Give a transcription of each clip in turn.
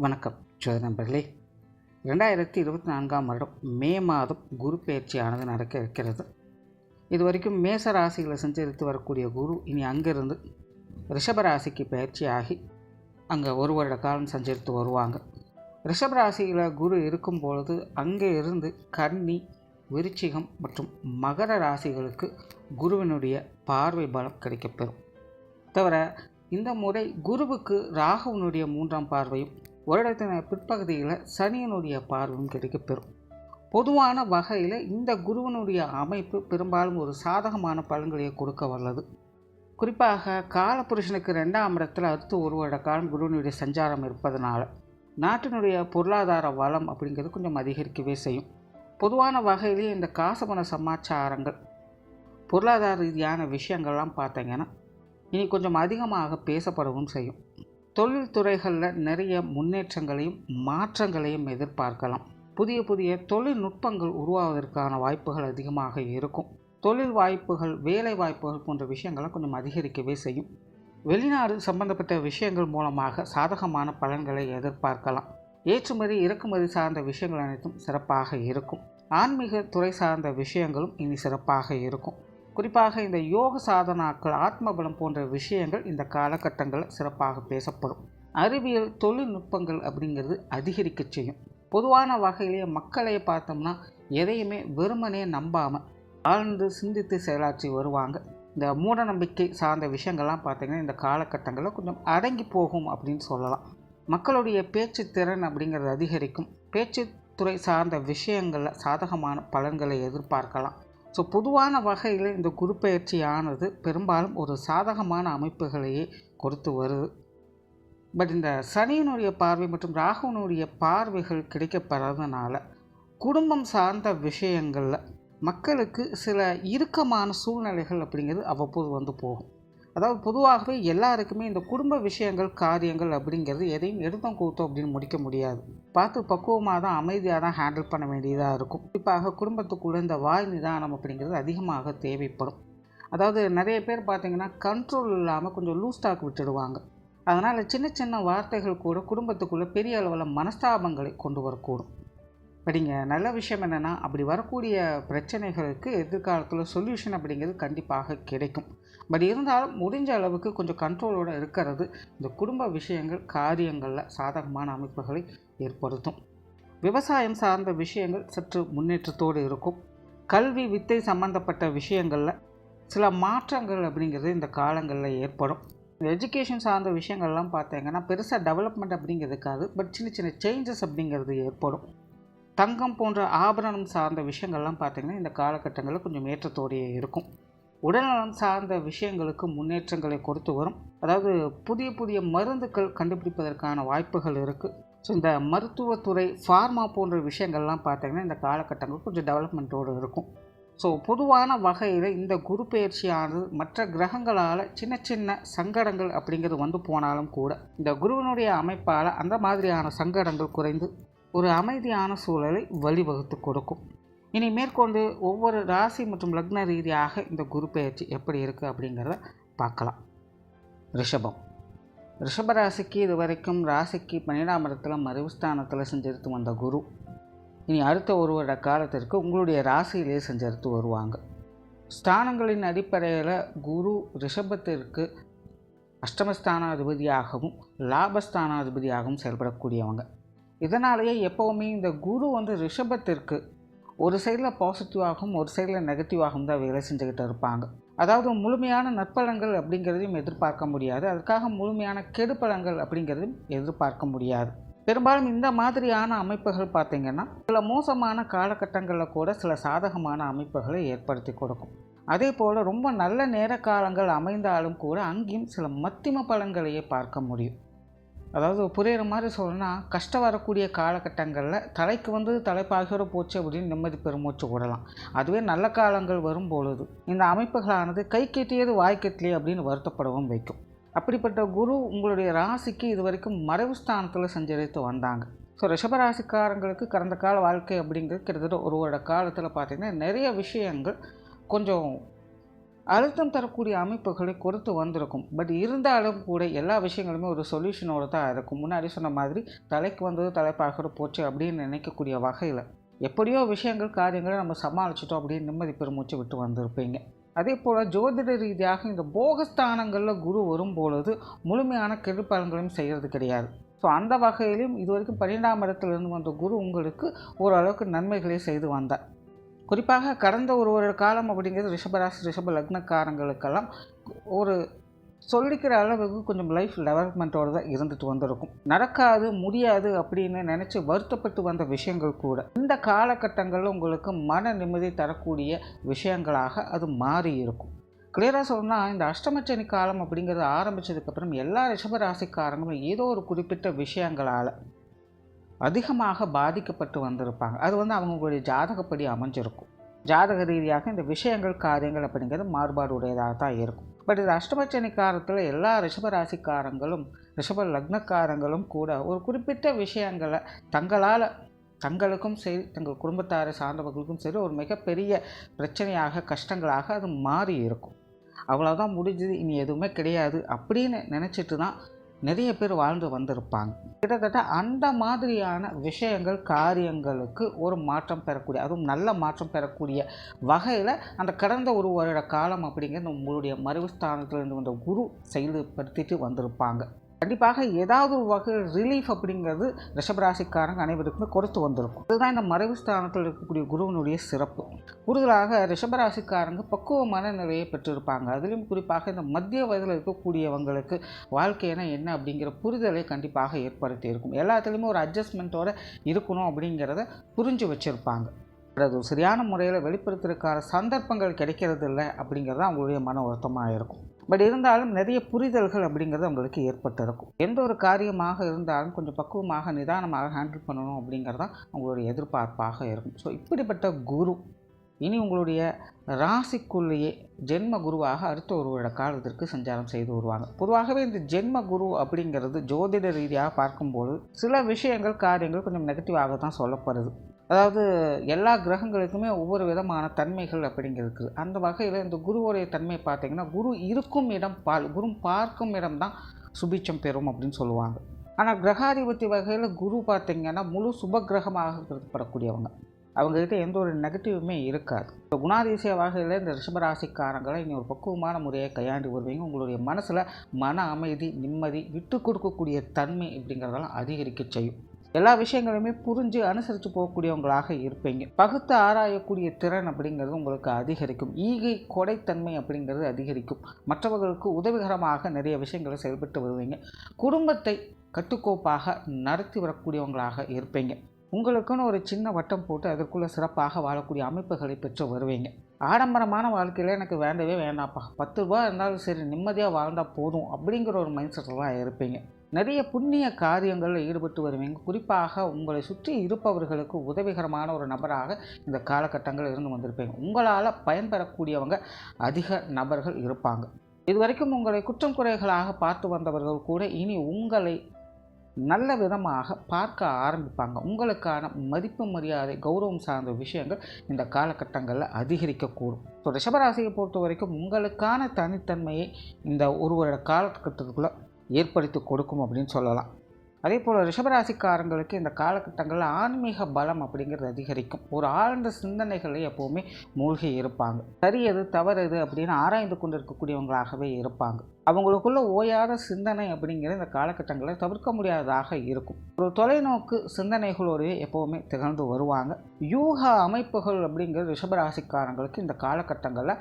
வணக்கம் ஜோதி நண்பர்களே. 2024ஆம் வருடம் மே மாதம் குரு பயிற்சியானது நடக்க இருக்கிறது. இது வரைக்கும் மேச ராசிகளை சஞ்சரித்து வரக்கூடிய குரு இனி அங்கிருந்து ரிஷபராசிக்கு பயிற்சியாகி அங்கே ஒரு வருட காலம் சஞ்சரித்து வருவாங்க. ரிஷபராசியில் குரு இருக்கும் பொழுது அங்கே இருந்து கன்னி, விருச்சிகம் மற்றும் மகர ராசிகளுக்கு குருவினுடைய பார்வை பலம் கிடைக்கப்பெறும். தவிர இந்த முறை குருவுக்கு ராகுவனுடைய 3ஆம் பார்வையும் வருடத்தின் பிற்பகுதியில் சனியனுடைய பார்வையும் கிடைக்கப்பெறும். பொதுவான வகையில் இந்த குருவனுடைய அமைப்பு பெரும்பாலும் ஒரு சாதகமான பலன்களை கொடுக்க வல்லது. குறிப்பாக காலபுருஷனுக்கு 2ஆம் இடத்தில் அடுத்து ஒரு வருட காலம் குருவனுடைய சஞ்சாரம் இருப்பதனால நாட்டினுடைய பொருளாதார வளம் அப்படிங்கிறது கொஞ்சம் அதிகரிக்கவே செய்யும். பொதுவான வகையிலேயே இந்த காசபண சமாச்சாரங்கள், பொருளாதார ரீதியான விஷயங்கள்லாம் பார்த்தீங்கன்னா இனி கொஞ்சம் அதிகமாக பேசப்படவும் செய்யும். தொழில் துறைகளில் நிறைய முன்னேற்றங்களையும் மாற்றங்களையும் எதிர்பார்க்கலாம். புதிய புதிய தொழில்நுட்பங்கள் உருவாவதற்கான வாய்ப்புகள் அதிகமாக இருக்கும். தொழில் வாய்ப்புகள், வேலை வாய்ப்புகள் போன்ற விஷயங்களை கொஞ்சம் அதிகரிக்கவே செய்யும். வெளிநாடு சம்பந்தப்பட்ட விஷயங்கள் மூலமாக சாதகமான பலன்களை எதிர்பார்க்கலாம். ஏற்றுமதி இறக்குமதி சார்ந்த விஷயங்கள் அனைத்தும் சிறப்பாக இருக்கும். ஆன்மீக துறை சார்ந்த விஷயங்களும் இனி சிறப்பாக இருக்கும். குறிப்பாக இந்த யோக சாதனாக்கள், ஆத்மபலம் போன்ற விஷயங்கள் இந்த காலகட்டங்களில் சிறப்பாக பேசப்படும். அறிவியல் தொழில்நுட்பங்கள் அப்படிங்கிறது அதிகரிக்க செய்யும். பொதுவான வகையிலேயே மக்களையே பார்த்தோம்னா எதையுமே வெறுமனே நம்பாமல் ஆழ்ந்து சிந்தித்து செயலாற்றி வருவாங்க. இந்த மூட நம்பிக்கை சார்ந்த விஷயங்கள்லாம் பார்த்திங்கன்னா இந்த காலகட்டங்களில் கொஞ்சம் அடங்கி போகும் அப்படின்னு சொல்லலாம். மக்களுடைய பேச்சு திறன் அப்படிங்கிறது அதிகரிக்கும். பேச்சு துறை சார்ந்த விஷயங்களில் சாதகமான பலன்களை எதிர்பார்க்கலாம். ஸோ பொதுவான வகையில் இந்த குரு பயிற்சியானது பெரும்பாலும் ஒரு சாதகமான அமைப்புகளையே கொடுத்து வருது. பட் இந்த சனியினுடைய பார்வை மற்றும் ராகுவனுடைய பார்வைகள் கிடைக்கப்பெறதுனால குடும்பம் சார்ந்த விஷயங்களில் மக்களுக்கு சில இறுக்கமான சூழ்நிலைகள் அப்படிங்கிறது அவ்வப்போது வந்து போகும். அதாவது பொதுவாகவே எல்லாருக்குமே இந்த குடும்ப விஷயங்கள், காரியங்கள் அப்படிங்கிறது எதையும் எடுத்தோம் கூத்தோம் அப்படின்னு முடிக்க முடியாது. பார்த்து பக்குவமாக தான், அமைதியாக தான் ஹேண்டில் பண்ண வேண்டியதாக இருக்கும். குறிப்பாக குடும்பத்துக்குள்ளே இந்த வாய் நிதானம் அப்படிங்கிறது அதிகமாக தேவைப்படும். அதாவது நிறைய பேர் பார்த்திங்கன்னா கண்ட்ரோல் இல்லாமல் கொஞ்சம் லூஸ் டாக் விட்டுடுவாங்க. அதனால் சின்ன சின்ன வார்த்தைகள் கூட குடும்பத்துக்குள்ளே பெரிய அளவில் மனஸ்தாபங்களை கொண்டு வரக்கூடும். படிங்க, நல்ல விஷயம் என்னென்னா அப்படி வரக்கூடிய பிரச்சனைகளுக்கு எதிர்காலத்தில் சொல்யூஷன் அப்படிங்கிறது கண்டிப்பாக கிடைக்கும். பட் இருந்தாலும் முடிஞ்ச அளவுக்கு கொஞ்சம் கண்ட்ரோலோடு இருக்கிறது இந்த குடும்ப விஷயங்கள், காரியங்களில் சாதகமான அமைப்புகளை ஏற்படுத்தும். விவசாயம் சார்ந்த விஷயங்கள் சற்று முன்னேற்றத்தோடு இருக்கும். கல்வி, வித்தை சம்பந்தப்பட்ட விஷயங்களில் சில மாற்றங்கள் அப்படிங்கிறது இந்த காலங்களில் ஏற்படும். இந்த எஜுகேஷன் சார்ந்த விஷயங்கள்லாம் பார்த்தீங்கன்னா பெருசாக டெவலப்மெண்ட் அப்படிங்கிறதுக்காது, பட் சின்ன சின்ன சேஞ்சஸ் அப்படிங்கிறது ஏற்படும். தங்கம் போன்ற ஆபரணம் சார்ந்த விஷயங்கள்லாம் பார்த்திங்கன்னா இந்த காலகட்டங்களில் கொஞ்சம் ஏற்றத்தோடையே இருக்கும். உடல்நலம் சார்ந்த விஷயங்களுக்கு முன்னேற்றங்களை கொடுத்து வரும். அதாவது புதிய புதிய மருந்துகள் கண்டுபிடிப்பதற்கான வாய்ப்புகள் இருக்குது. ஸோ இந்த மருத்துவத்துறை, ஃபார்மா போன்ற விஷயங்கள்லாம் பார்த்திங்கன்னா இந்த காலகட்டங்கள் கொஞ்சம் டெவலப்மெண்ட்டோடு இருக்கும். ஸோ பொதுவான வகையில் இந்த குரு பயிற்சியானது மற்ற கிரகங்களால் சின்ன சின்ன சங்கடங்கள் அப்படிங்கிறது வந்து போனாலும் கூட இந்த குருவினுடைய அமைப்பால் அந்த மாதிரியான சங்கடங்கள் குறைந்து ஒரு அமைதியான சூழலை வழிவகுத்து கொடுக்கும். இனி மேற்கொண்டு ஒவ்வொரு ராசி மற்றும் லக்ன ரீதியாக இந்த குரு பயிற்சி எப்படி இருக்குது அப்படிங்கிறத பார்க்கலாம். ரிஷபம். ரிஷபராசிக்கு இது வரைக்கும் ராசிக்கு 12ஆம் இடத்துல மறைவுஸ்தானத்தில் சஞ்சரித்து வந்த குரு இனி அடுத்த ஒரு வருட காலத்திற்கு உங்களுடைய ராசியிலே சஞ்சரித்து வருவாங்க. ஸ்தானங்களின் அடிப்படையில் குரு ரிஷபத்திற்கு அஷ்டமஸ்தானாதிபதியாகவும் லாபஸ்தானாதிபதியாகவும் செயல்படக்கூடியவங்க. இதனாலேயே எப்போவுமே இந்த குரு ரிஷபத்திற்கு ஒரு சைடில் பாசிட்டிவாகவும் ஒரு சைடில் நெகட்டிவாகவும் தான் வேலை செஞ்சுக்கிட்டு இருப்பாங்க. அதாவது முழுமையான நற்பலன்கள் அப்படிங்கிறதையும் எதிர்பார்க்க முடியாது, அதுக்காக முழுமையான கெடுபலன்கள் அப்படிங்கிறதையும் எதிர்பார்க்க முடியாது. பெரும்பாலும் இந்த மாதிரியான அமைப்புகள் பார்த்திங்கன்னா சில மோசமான காலகட்டங்களில் கூட சில சாதகமான அமைப்புகளை ஏற்படுத்தி கொடுக்கும். அதே போல் ரொம்ப நல்ல நேர காலங்கள் அமைந்தாலும் கூட அங்கேயும் சில மத்திம பலன்களையே பார்க்க முடியும். அதாவது புரிகிற மாதிரி சொல்லணும்னா, கஷ்டம் வரக்கூடிய காலகட்டங்களில் தலைக்கு தலைப்பாகியோட போச்சு அப்படின்னு நிம்மதி பெருமூச்சு விடலாம். அதுவே நல்ல காலங்கள் வரும் பொழுது இந்த அமைப்புகளானது கை கெட்டியது வாய் கெட்டலையே அப்படின்னு வருத்தப்படவும் வைக்கும். அப்படிப்பட்ட குரு உங்களுடைய ராசிக்கு இது வரைக்கும் மறைவு ஸ்தானத்தில் சஞ்சரித்து வந்தாங்க. ஸோ ரிஷபராசிக்காரங்களுக்கு கடந்த கால வாழ்க்கை அப்படிங்கிறது கிட்டத்தட்ட ஒரு வருட காலத்தில் பார்த்திங்கன்னா நிறைய விஷயங்கள் கொஞ்சம் அழுத்தம் தரக்கூடிய அமைப்புகளை கொடுத்து வந்திருக்கும். பட் இருந்தாலும் கூட எல்லா விஷயங்களுமே ஒரு சொல்யூஷனோடு தான் இருக்கும். முன்னாடி சொன்ன மாதிரி தலைக்கு வந்தது தலைப்பாக போச்சு அப்படின்னு நினைக்கக்கூடிய வகையில் எப்படியோ விஷயங்கள் காரியங்களை நம்ம சமாளிச்சிட்டோம் அப்படின்னு நிம்மதி பெருமூச்சு விட்டு வந்திருப்பீங்க. அதே போல் ஜோதிட ரீதியாக இந்த போகஸ்தானங்களில் குரு வரும்பொழுது முழுமையான கெடுபலன்களையும் செய்கிறது கிடையாது. ஸோ அந்த வகையிலும் இது வரைக்கும் 12ஆம் இடத்துலேருந்து வந்த குரு உங்களுக்கு ஓரளவுக்கு நன்மைகளை செய்து வந்தார். குறிப்பாக கடந்த ஒரு காலம் அப்படிங்கிறது ரிஷபராசி ரிஷப லக்னக்காரங்களுக்கெல்லாம் ஒரு சொல்லிக்கிற அளவுக்கு கொஞ்சம் லைஃப் டெவலப்மெண்ட்டோடு தான் இருந்துட்டு வந்திருக்கும். நடக்காது முடியாது அப்படின்னு நினச்சி வருத்தப்பட்டு வந்த விஷயங்கள் கூட இந்த காலகட்டங்களில் உங்களுக்கு மன நிம்மதி தரக்கூடிய விஷயங்களாக அது மாறி இருக்கும். கிளியராக சொல்லணும்னா இந்த அஷ்டமச்சனி காலம் அப்படிங்கிறது ஆரம்பித்ததுக்கப்புறம் எல்லா ரிஷபராசிக்காரங்களும் ஏதோ ஒரு குறிப்பிட்ட விஷயங்களால் அதிகமாக பாதிக்கப்பட்டு வந்திருப்பாங்க. அது அவங்களுடைய ஜாதகப்படி அமைஞ்சிருக்கும். ஜாதக ரீதியாக இந்த விஷயங்கள் காரியங்கள் அப்படிங்கிறது மாறுபாடு உடையதாக தான் இருக்கும். பட் இது அஷ்டமச்சனி காலத்தில் எல்லா ரிஷபராசிக்காரங்களும் ரிஷப லக்னக்காரங்களும் கூட ஒரு குறிப்பிட்ட விஷயங்களை தங்களுக்கும் சரி தங்கள் குடும்பத்தாரை சார்ந்தவர்களுக்கும் சரி ஒரு மிகப்பெரிய பிரச்சனையாக கஷ்டங்களாக அது மாறி இருக்கும். அவ்வளோதான் முடிஞ்சது, இனி எதுவுமே கிடையாது அப்படின்னு நினச்சிட்டு தான் நிறைய பேர் வாழ்ந்து வந்திருப்பாங்க. கிட்டத்தட்ட அந்த மாதிரியான விஷயங்கள் காரியங்களுக்கு ஒரு மாற்றம் பெறக்கூடிய, அதுவும் நல்ல மாற்றம் பெறக்கூடிய வகையில் அந்த கடந்த ஒரு வருட காலம் அப்படிங்கிறது உங்களுடைய மறைவு ஸ்தானத்திலிருந்து வந்த குரு செயல்படுத்திட்டு வந்திருப்பாங்க. கண்டிப்பாக ஏதாவது ஒரு வகையில் ரிலீஃப் அப்படிங்கிறது ரிஷபராசிக்காரங்க அனைவருக்குமே கொடுத்து வந்திருக்கும். இதுதான் இந்த மறைவு ஸ்தானத்தில் இருக்கக்கூடிய குருவினுடைய சிறப்பு. கூடுதலாக ரிஷபராசிக்காரங்க பக்குவமான நிலையை பெற்றிருப்பாங்க. அதிலும் குறிப்பாக இந்த மத்திய வயதில் இருக்கக்கூடியவங்களுக்கு வாழ்க்கைனா என்ன அப்படிங்கிற புரிதலை கண்டிப்பாக ஏற்படுத்தி இருக்கும். எல்லாத்துலேயுமே ஒரு அட்ஜஸ்ட்மெண்ட்டோடு இருக்கணும் அப்படிங்கிறத புரிஞ்சு வச்சுருப்பாங்க. அது சரியான முறையில் வெளிப்படுத்துறதுக்கான சந்தர்ப்பங்கள் கிடைக்கிறது இல்லை அப்படிங்கிறது அவங்களுடைய மன வருத்தமாக இருக்கும். பட் இருந்தாலும் நிறைய புரிதல்கள் அப்படிங்கிறது அவங்களுக்கு ஏற்பட்டிருக்கும். எந்த ஒரு காரியமாக இருந்தாலும் கொஞ்சம் பக்குவமாக நிதானமாக ஹேண்டில் பண்ணணும் அப்படிங்கிறது தான் அவங்களுடைய எதிர்பார்ப்பாக இருக்கும். ஸோ இப்படிப்பட்ட குரு இனி உங்களுடைய ராசிக்குள்ளேயே ஜென்ம குருவாக அடுத்த ஒரு வருட காலத்திற்கு சஞ்சாரம் செய்து வருவாங்க. பொதுவாகவே இந்த ஜென்ம குரு அப்படிங்கிறது ஜோதிட ரீதியாக பார்க்கும்போது சில விஷயங்கள் காரியங்கள் கொஞ்சம் நெகட்டிவாக தான் சொல்லப்படுது. அதாவது எல்லா கிரகங்களுக்குமே ஒவ்வொரு விதமான தன்மைகள் அப்படிங்கிறது இருக்குது. அந்த வகையில் இந்த குருவோடைய தன்மை பார்த்திங்கன்னா குரு இருக்கும் இடம் குரு பார்க்கும் இடம் தான் சுபிட்சம் பெறும் அப்படின்னு சொல்லுவாங்க. ஆனால் கிரகாதிபதி வகையில் குரு பார்த்திங்கன்னா முழு சுப கிரகமாக கருதப்படக்கூடியவங்க. அவங்ககிட்ட எந்த ஒரு நெகட்டிவுமே இருக்காது. இப்போ குணாதிசய வகையில் இந்த ரிஷபராசிக்காரங்களை இனி ஒரு பக்குவமான முறையை கையாண்டு வருவீங்க. உங்களுடைய மனசில் மன அமைதி நிம்மதி விட்டு கொடுக்கக்கூடிய தன்மை அப்படிங்கிறதெல்லாம் அதிகரிக்க செய்யும். எல்லா விஷயங்களுமே புரிஞ்சு அனுசரித்து போகக்கூடியவங்களாக இருப்பீங்க. பகுத்து ஆராயக்கூடிய திறன் அப்படிங்கிறது உங்களுக்கு அதிகரிக்கும். ஈகை கொடைத்தன்மை அப்படிங்கிறது அதிகரிக்கும். மற்றவர்களுக்கு உதவிகரமாக நிறைய விஷயங்களை செயல்பட்டு வருவீங்க. குடும்பத்தை கட்டுக்கோப்பாக நடத்தி வரக்கூடியவங்களாக இருப்பீங்க. உங்களுக்குன்னு ஒரு சின்ன வட்டம் போட்டு அதற்குள்ளே சிறப்பாக வாழக்கூடிய அமைப்புகளை பெற்று வருவீங்க. ஆடம்பரமான வாழ்க்கையில் எனக்கு வேண்டவே வேண்டாப்பா, 10 ரூபா இருந்தாலும் சரி நிம்மதியாக வாழ்ந்தால் போதும் அப்படிங்கிற ஒரு மைண்ட் செட்டில் தான் இருப்பீங்க. நிறைய புண்ணிய காரியங்களில் ஈடுபட்டு வருவீங்க. குறிப்பாக உங்களை சுற்றி இருப்பவர்களுக்கு உதவிகரமான ஒரு நபராக இந்த காலகட்டங்கள் இருந்து வந்திருப்பீங்க. உங்களால் பயன்பெறக்கூடியவங்க அதிக நபர்கள் இருப்பாங்க. இதுவரைக்கும் உங்களை குற்றம் குறைகளாக பார்த்து வந்தவர்கள் கூட இனி உங்களை நல்ல விதமாக பார்க்க ஆரம்பிப்பாங்க. உங்களுக்கான மதிப்பு மரியாதை கௌரவம் சார்ந்த விஷயங்கள் இந்த காலகட்டங்களில் அதிகரிக்கக்கூடும். ஸோ ரிஷபராசியை பொறுத்த வரைக்கும் உங்களுக்கான தனித்தன்மையை இந்த ஒரு வருட காலகட்டத்துக்குள்ளே ஏற்படுத்தி கொடுக்கும் அப்படின்னு சொல்லலாம். அதே போல் ரிஷபராசிக்காரங்களுக்கு இந்த காலகட்டங்களில் ஆன்மீக பலம் அப்படிங்கிறது அதிகரிக்கும். ஒரு ஆழ்ந்த சிந்தனைகளை எப்போவுமே மூழ்கி இருப்பாங்க. சரி எது தவறு எது அப்படின்னு ஆராய்ந்து கொண்டு இருக்கக்கூடியவங்களாகவே இருப்பாங்க. அவங்களுக்குள்ள ஓயாத சிந்தனை அப்படிங்கிறது இந்த காலகட்டங்களில் தவிர்க்க முடியாததாக இருக்கும். ஒரு தொலைநோக்கு சிந்தனைகளோடு எப்போவுமே திகழ்ந்து வருவாங்க. யூக அமைப்புகள் அப்படிங்கிறது ரிஷபராசிக்காரங்களுக்கு இந்த காலகட்டங்களில்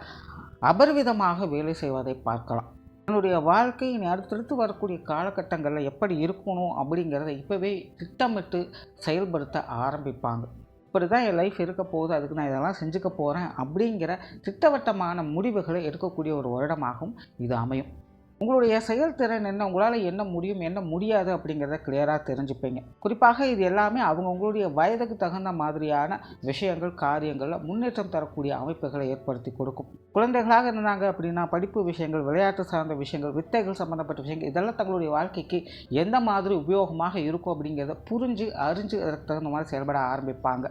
அபரிவிதமாக வேலை செய்வதை பார்க்கலாம். என்னுடைய வாழ்க்கை இனி அடுத்தடுத்து வரக்கூடிய காலகட்டங்களில் எப்படி இருக்கணும் அப்படிங்கிறத இப்போவே திட்டமிட்டு செயல்படுத்த ஆரம்பிப்பாங்க. இப்படி தான் என் லைஃப் இருக்க போகுது, அதுக்கு நான் இதெல்லாம் செஞ்சுக்க போகிறேன் அப்படிங்கிற திட்டவட்டமான முடிவுகளை எடுக்கக்கூடிய ஒரு வருடமாகவும் இது அமையும். உங்களுடைய செயல்திறன் என்ன, உங்களால் என்ன முடியும் என்ன முடியாது அப்படிங்கிறத கிளியராக தெரிஞ்சுப்பீங்க. குறிப்பாக இது எல்லாமே உங்களுடைய வயதுக்கு தகுந்த மாதிரியான விஷயங்கள் காரியங்களில் முன்னேற்றம் தரக்கூடிய அமைப்புகளை ஏற்படுத்தி கொடுக்கும். குழந்தைகளாக இருந்தாங்க அப்படின்னா படிப்பு விஷயங்கள், விளையாட்டு சார்ந்த விஷயங்கள், வித்தைகள் சம்மந்தப்பட்ட விஷயங்கள் இதெல்லாம் தங்களுடைய வாழ்க்கைக்கு எந்த மாதிரி உபயோகமாக இருக்கும் அப்படிங்கிறத புரிஞ்சு அறிஞ்சு அதற்கு தகுந்த மாதிரி செயல்பட ஆரம்பிப்பாங்க.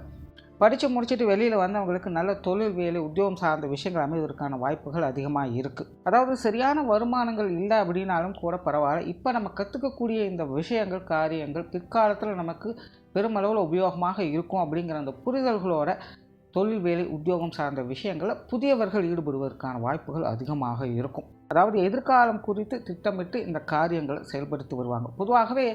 படித்து முடிச்சுட்டு வெளியில் வந்தவங்களுக்கு நல்ல தொழில் வேலை உத்தியோகம் சார்ந்த விஷயங்கள் அமைவதற்கான வாய்ப்புகள் அதிகமாக இருக்குது. அதாவது சரியான வருமானங்கள் இல்லை அப்படின்னாலும் கூட பரவாயில்ல, இப்போ நம்ம கற்றுக்கக்கூடிய இந்த விஷயங்கள் காரியங்கள் பிற்காலத்தில் நமக்கு பெருமளவில் உபயோகமாக இருக்கும் அப்படிங்கிற அந்த புரிதல்களோட தொழில் வேலை உத்தியோகம் சார்ந்த விஷயங்களில் புதியவர்கள் ஈடுபடுவதற்கான வாய்ப்புகள் அதிகமாக இருக்கும். அதாவது எதிர்காலம் குறித்து திட்டமிட்டு இந்த காரியங்களை செயல்படுத்தி வருவாங்க. பொதுவாகவே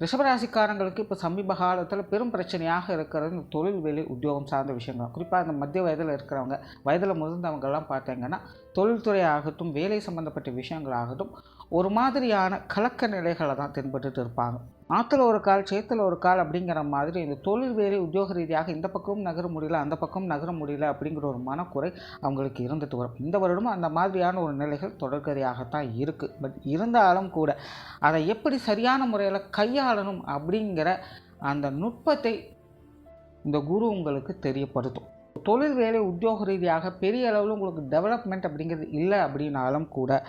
ரிஷபராசிக்காரங்களுக்கு இப்போ சமீப காலத்தில் பெரும் பிரச்சனையாக இருக்கிறது இந்த தொழில் வேலை உத்தியோகம் சார்ந்த விஷயங்கள். குறிப்பாக இந்த மத்திய வயதில் இருக்கிறவங்க, வயதில் முதிர்ந்தவங்கெல்லாம் பார்த்தீங்கன்னா தொழில்துறை ஆகட்டும் வேலை சம்பந்தப்பட்ட விஷயங்களாகட்டும் ஒரு மாதிரியான கலக்க நிலைகளை தான் தென்பட்டு இருப்பாங்க. ஆற்றுல ஒரு கால் சேத்துல ஒரு கால் அப்படிங்கிற மாதிரி இந்த தொழில் வேலை உத்தியோக ரீதியாக இந்த பக்கமும் நகர முடியல அந்த பக்கம் நகர முடியல அப்படிங்கிற ஒரு மனக்குறை அவங்களுக்கு இருந்துட்டு வரும். இந்த வருடமும் அந்த மாதிரியான ஒரு நிலைகள் தொடர்கதையாகத்தான் இருக்குது. பட் இருந்தாலும் கூட அதை எப்படி சரியான முறையில் கையாளணும் அப்படிங்கிற அந்த நுட்பத்தை இந்த குரு உங்களுக்கு தெரியப்படுத்தும். தொழில் வேலை உத்தியோக ரீதியாக பெரிய அளவில் உங்களுக்கு டெவலப்மெண்ட் அப்படிங்கிறது இல்லை அப்படின்னாலும் கூட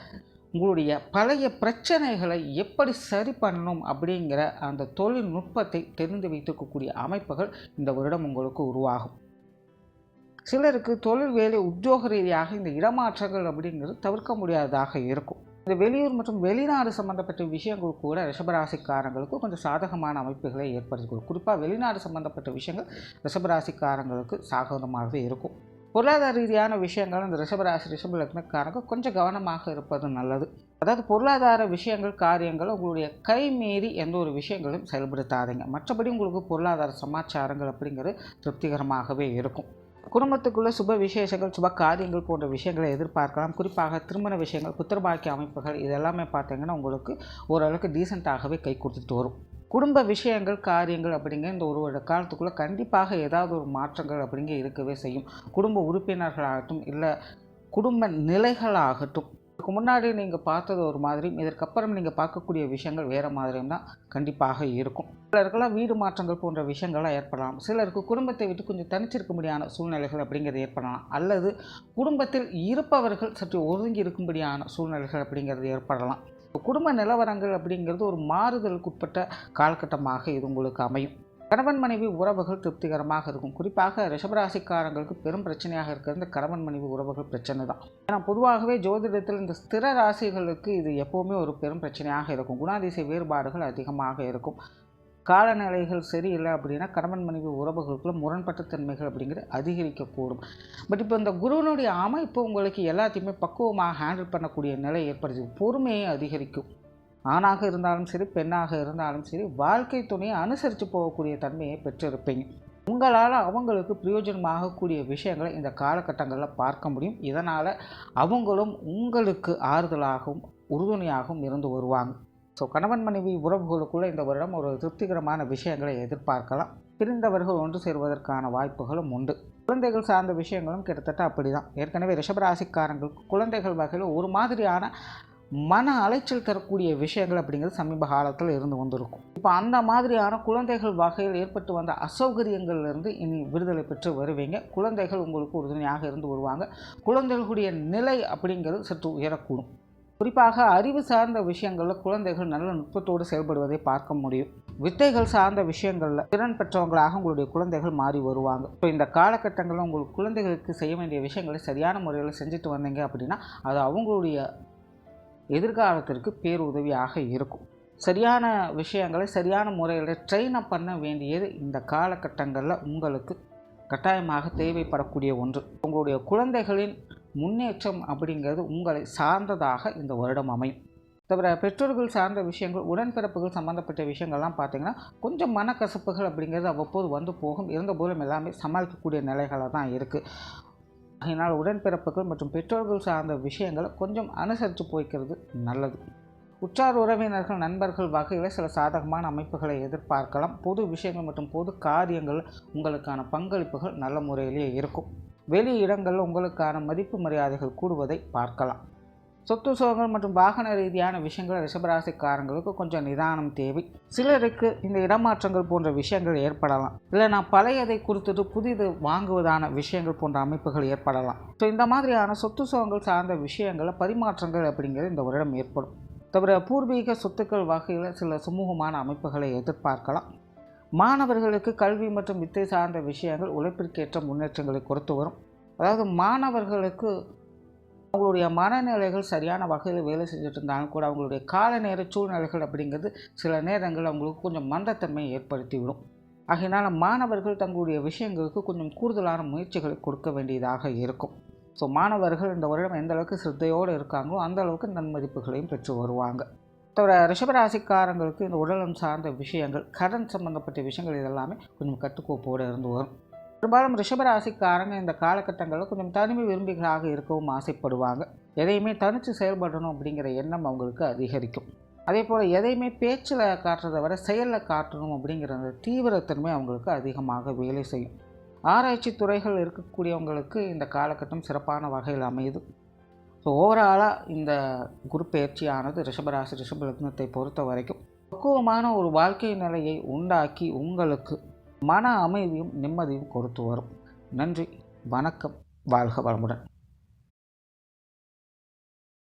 உங்களுடைய பழைய பிரச்சனைகளை எப்படி சரி பண்ணணும் அப்படிங்கிற அந்த தொழில்நுட்பத்தை தெரிந்து வைத்திருக்கக்கூடிய அமைப்புகள் இந்த வருடம் உங்களுக்கு உருவாகும். சிலருக்கு தொழில் வேலை உத்தியோக ரீதியாக இந்த இடமாற்றங்கள் அப்படிங்கிறது தவிர்க்க முடியாததாக இருக்கும். இந்த வெளியூர் மற்றும் வெளிநாடு சம்பந்தப்பட்ட விஷயங்கள் கூட ரிஷபராசிக்காரங்களுக்கு கொஞ்சம் சாதகமான அமைப்புகளை ஏற்படுத்திக்கொள்ளும். குறிப்பாக வெளிநாடு சம்பந்தப்பட்ட விஷயங்கள் ரிஷபராசிக்காரங்களுக்கு சாதகமாகவே இருக்கும். பொருளாதார ரீதியான விஷயங்கள் இந்த ரிஷபராசி ரிஷப லக்னக்காரங்க கொஞ்சம் கவனமாக இருப்பது நல்லது. அதாவது பொருளாதார விஷயங்கள் காரியங்கள் உங்களுடைய கை மீறி எந்த ஒரு விஷயங்களும் செயல்படுத்தாதீங்க. மற்றபடி உங்களுக்கு பொருளாதார சமாச்சாரங்கள் அப்படிங்கிறது திருப்திகரமாகவே இருக்கும். குடும்பத்துக்குள்ள சுப விசேஷங்கள் சுப காரியங்கள் போன்ற விஷயங்களை எதிர்பார்க்கலாம். குறிப்பாக திருமண விஷயங்கள் புத்திரபாக்கிய அமைப்புகள் இதெல்லாமே பார்த்தீங்கன்னா உங்களுக்கு ஓரளவுக்கு டீசெண்டாகவே கை கொடுத்துட்டு வரும். குடும்ப விஷயங்கள் காரியங்கள் அப்படிங்கிற இந்த ஒரு வருட காலத்துக்குள்ளே கண்டிப்பாக ஏதாவது ஒரு மாற்றங்கள் அப்படிங்க இருக்கவே செய்யும். குடும்ப உறுப்பினர்களாகட்டும் இல்லை குடும்ப நிலைகளாகட்டும் இதுக்கு முன்னாடி நீங்கள் பார்த்தது ஒரு மாதிரியும் இதற்கப்புறம் நீங்கள் பார்க்கக்கூடிய விஷயங்கள் வேறு மாதிரியும் தான் கண்டிப்பாக இருக்கும். சிலருக்கெல்லாம் வீடு மாற்றங்கள் போன்ற விஷயங்கள்லாம் ஏற்படலாம். சிலருக்கு குடும்பத்தை விட்டு கொஞ்சம் தனிச்சிருக்க முடியாத சூழ்நிலைகள் அப்படிங்கிறது ஏற்படலாம். அல்லது குடும்பத்தில் இருப்பவர்கள் சற்று ஒதுங்கி இருக்கும்படியான சூழ்நிலைகள் அப்படிங்கிறது ஏற்படலாம். குடும்ப நிலவரங்கள் அப்படிங்கிறது ஒரு மாறுதலுக்குட்பட்ட காலகட்டமாக இது உங்களுக்கு அமையும். கணவன் மனைவி உறவுகள் திருப்திகரமாக இருக்கும். குறிப்பாக ரிஷபராசிக்காரங்களுக்கு பெரும் பிரச்சனையாக இருக்கிற இந்த கணவன் மனைவி உறவுகள் பிரச்சனை தான். ஏன்னா பொதுவாகவே ஜோதிடத்தில் இந்த ஸ்திர ராசிகளுக்கு இது எப்போவுமே ஒரு பெரும் பிரச்சனையாக இருக்கும். குணாதிசய வேறுபாடுகள் அதிகமாக இருக்கும். காலநிலைகள் சரியில்லை அப்படின்னா கணவன் மனைவி உறவுகளுக்குள்ள முரண்பட்ட தன்மைகள் அப்படிங்கிறது அதிகரிக்கக்கூடும். பட் இப்போ இந்த குருவினுடைய அமைப்பு உங்களுக்கு எல்லாத்தையுமே பக்குவமாக ஹேண்டில் பண்ணக்கூடிய நிலை ஏற்படுத்தி பொறுமையை அதிகரிக்கும். ஆணாக இருந்தாலும் சரி பெண்ணாக இருந்தாலும் சரி வாழ்க்கை துணையை அனுசரித்து போகக்கூடிய தன்மையை பெற்றிருப்பீங்க. உங்களால் அவங்களுக்கு பிரயோஜனமாகக்கூடிய விஷயங்களை இந்த காலகட்டங்களில் பார்க்க முடியும். இதனால் அவங்களும் உங்களுக்கு ஆறுதலாகவும் உறுதுணையாகவும் இருந்து வருவாங்க. ஸோ கணவன் மனைவி உறவுகளுக்குள்ளே இந்த வருடம் ஒரு திருப்திகரமான விஷயங்களை எதிர்பார்க்கலாம். பிரிந்தவர்கள் ஒன்று சேர்வதற்கான வாய்ப்புகளும் உண்டு. குழந்தைகள் சார்ந்த விஷயங்களும் கிட்டத்தட்ட அப்படி தான். ஏற்கனவே ரிஷபராசிக்காரங்களுக்கு குழந்தைகள் வகையில் ஒரு மாதிரியான மன அலைச்சல் தரக்கூடிய விஷயங்கள் அப்படிங்கிறது சமீப காலத்தில் இருந்து வந்திருக்கும். இப்போ அந்த மாதிரியான குழந்தைகள் வகையில் ஏற்பட்டு வந்த அசௌகரியங்கள்லேருந்து இனி விடுதலை பெற்று வருவீங்க. குழந்தைகள் உங்களுக்கு உறுதுணையாக இருந்து வருவாங்க. குழந்தைகளுடைய நிலை அப்படிங்கிறது சற்று உயரக்கூடும். குறிப்பாக அறிவு சார்ந்த விஷயங்களில் குழந்தைகள் நல்ல நுட்பத்தோடு செயல்படுவதை பார்க்க முடியும். வித்தைகள் சார்ந்த விஷயங்களில் திறன் பெற்றவங்களாக உங்களுடைய குழந்தைகள் மாறி வருவாங்க. ஸோ இந்த காலகட்டங்களில் உங்களுக்கு குழந்தைகளுக்கு செய்ய வேண்டிய விஷயங்களை சரியான முறையில் செஞ்சுட்டு வந்தீங்க அப்படின்னா அது அவங்களுடைய எதிர்காலத்திற்கு பேருதவியாக இருக்கும். சரியான விஷயங்களை சரியான முறையில் ட்ரெயின் அப் பண்ண வேண்டியது இந்த காலகட்டங்களில் உங்களுக்கு கட்டாயமாக தேவைப்படக்கூடிய ஒன்று. உங்களுடைய குழந்தைகளின் முன்னேற்றம் அப்படிங்கிறது உங்களை சார்ந்ததாக இந்த வருடம் அமையும். தவிர பெற்றோர்கள் சார்ந்த விஷயங்கள் உடன்பிறப்புகள் சம்மந்தப்பட்ட விஷயங்கள்லாம் பார்த்திங்கன்னா கொஞ்சம் மனக்கசப்புகள் அப்படிங்கிறது அவ்வப்போது வந்து போகும். இருந்தபோதும் எல்லாமே சமாளிக்கக்கூடிய நிலைகளாக தான் இருக்குது. அதனால் உடன்பிறப்புகள் மற்றும் பெற்றோர்கள் சார்ந்த விஷயங்களை கொஞ்சம் அனுசரித்து போய்க்கிறது நல்லது. உற்றார் உறவினர்கள் நண்பர்கள் வகையில் சில சாதகமான அமைப்புகளை எதிர்பார்க்கலாம். பொது விஷயங்கள் மற்றும் பொது காரியங்கள் உங்களுக்கான பங்களிப்புகள் நல்ல முறையிலேயே இருக்கும். வெளி இடங்களில் உங்களுக்கான மதிப்பு மரியாதைகள் கூடுவதை பார்க்கலாம். சொத்து சுகங்கள் மற்றும் வாகன ரீதியான விஷயங்கள் ரிஷபராசிக்காரங்களுக்கு கொஞ்சம் நிதானம் தேவை. சிலருக்கு இந்த இடமாற்றங்கள் போன்ற விஷயங்கள் ஏற்படலாம். இல்லை நான் பழையதை கொடுத்துட்டு புதிது வாங்குவதான விஷயங்கள் போன்ற அமைப்புகள் ஏற்படலாம். ஸோ இந்த மாதிரியான சொத்து சுகங்கள் சார்ந்த விஷயங்களில் பரிமாற்றங்கள் அப்படிங்கிறது இந்த வருடம் ஏற்படும். தவிர பூர்வீக சொத்துக்கள் வகையில் சில சுமூகமான அமைப்புகளை எதிர்பார்க்கலாம். மாணவர்களுக்கு கல்வி மற்றும் வித்தை சார்ந்த விஷயங்கள் உழைப்பிற்கேற்ற முன்னேற்றங்களை கொடுத்து வரும். அதாவது மாணவர்களுக்கு அவங்களுடைய மனநிலைகள் சரியான வகையில் வேலை செஞ்சுட்டு இருந்தாலும் கூட அவங்களுடைய கால நேர சூழ்நிலைகள் அப்படிங்கிறது சில நேரங்கள் அவங்களுக்கு கொஞ்சம் மந்தத்தன்மையை ஏற்படுத்திவிடும். ஆகையினால் மாணவர்கள் தங்களுடைய விஷயங்களுக்கு கொஞ்சம் கூடுதலான முயற்சிகளை கொடுக்க வேண்டியதாக இருக்கும். ஸோ மாணவர்கள் இந்த வருடம் எந்த அளவுக்கு சிரத்தையோடு இருக்காங்களோ அந்த அளவுக்கு நன்மதிப்புகளையும் பெற்று வருவாங்க. தவிர ரிஷபராசிக்காரங்களுக்கு இந்த உடலம் சார்ந்த விஷயங்கள், கடன் சம்பந்தப்பட்ட விஷயங்கள் இதெல்லாமே கொஞ்சம் கட்டுக்கோப்போடு இருந்து வரும். பெரும்பாலும் ரிஷபராசிக்காரங்க இந்த காலகட்டங்களில் கொஞ்சம் தனிமை விரும்பிகளாக இருக்கவும் ஆசைப்படுவாங்க. எதையுமே தனித்து செயல்படணும் அப்படிங்கிற எண்ணம் அவங்களுக்கு அதிகரிக்கும். அதே போல் எதையுமே பேச்சில் காட்டுறதை விட செயலில் காட்டணும் அப்படிங்கிற அந்த தீவிரத்தன்மை அவங்களுக்கு அதிகமாக வேலை செய்யும். ஆராய்ச்சி துறைகள் இருக்கக்கூடியவங்களுக்கு இந்த காலகட்டம் சிறப்பான வகையில் அமையுது. ஸோ ஓவராலாக இந்த குரு பெயர்ச்சியானது ரிஷபராசி ரிஷப லக்னத்தை பொறுத்த வரைக்கும் பக்குவமான ஒரு வாழ்க்கை நிலையை உண்டாக்கி உங்களுக்கு மன அமைதியும் நிம்மதியும் கொடுத்து வரும். நன்றி, வணக்கம், வாழ்க வளமுடன்.